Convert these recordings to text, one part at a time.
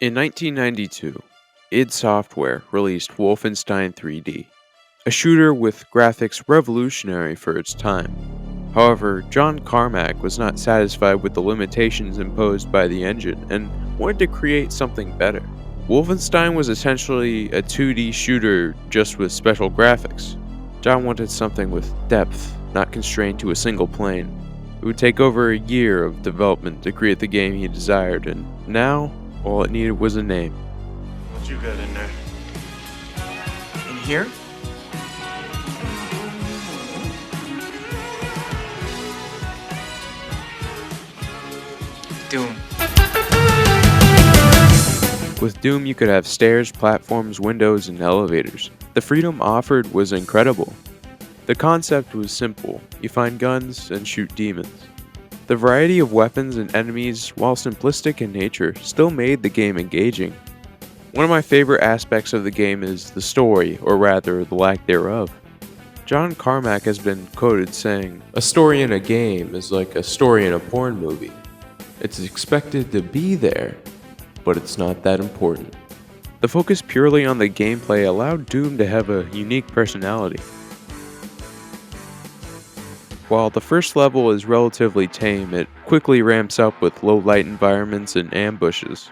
In 1992, id Software released Wolfenstein 3D, a shooter with graphics revolutionary for its time. However, John Carmack was not satisfied with the limitations imposed by the engine and wanted to create something better. Wolfenstein was essentially a 2D shooter just with special graphics. John wanted something with depth, not constrained to a single plane. It would take over a year of development to create the game he desired, and now, all it needed was a name. What you got in there? In here? Doom. With Doom, you could have stairs, platforms, windows, and elevators. The freedom offered was incredible. The concept was simple. You find guns and shoot demons. The variety of weapons and enemies, while simplistic in nature, still made the game engaging. One of my favorite aspects of the game is the story, or rather, the lack thereof. John Carmack has been quoted saying, "A story in a game is like a story in a porn movie. It's expected to be there, but it's not that important." The focus purely on the gameplay allowed Doom to have a unique personality. While the first level is relatively tame, it quickly ramps up with low-light environments and ambushes.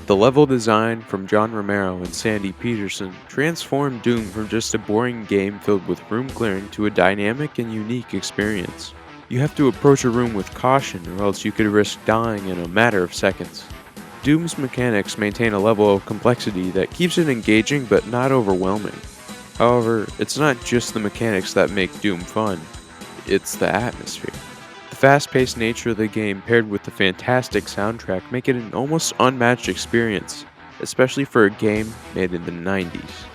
The level design from John Romero and Sandy Peterson transformed Doom from just a boring game filled with room clearing to a dynamic and unique experience. You have to approach a room with caution or else you could risk dying in a matter of seconds. Doom's mechanics maintain a level of complexity that keeps it engaging but not overwhelming. However, it's not just the mechanics that make Doom fun. It's the atmosphere. The fast-paced nature of the game paired with the fantastic soundtrack make it an almost unmatched experience, especially for a game made in the 90s.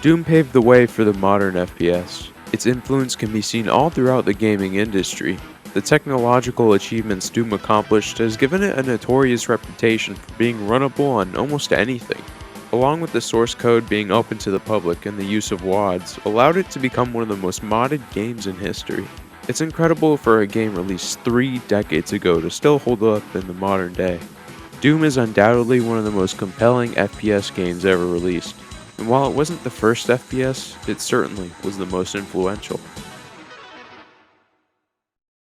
Doom paved the way for the modern FPS. Its influence can be seen all throughout the gaming industry. The technological achievements Doom accomplished has given it a notorious reputation for being runnable on almost anything. Along with the source code being open to the public and the use of WADs, allowed it to become one of the most modded games in history. It's incredible for a game released 3 decades ago to still hold up in the modern day. Doom is undoubtedly one of the most compelling FPS games ever released, and while it wasn't the first FPS, it certainly was the most influential.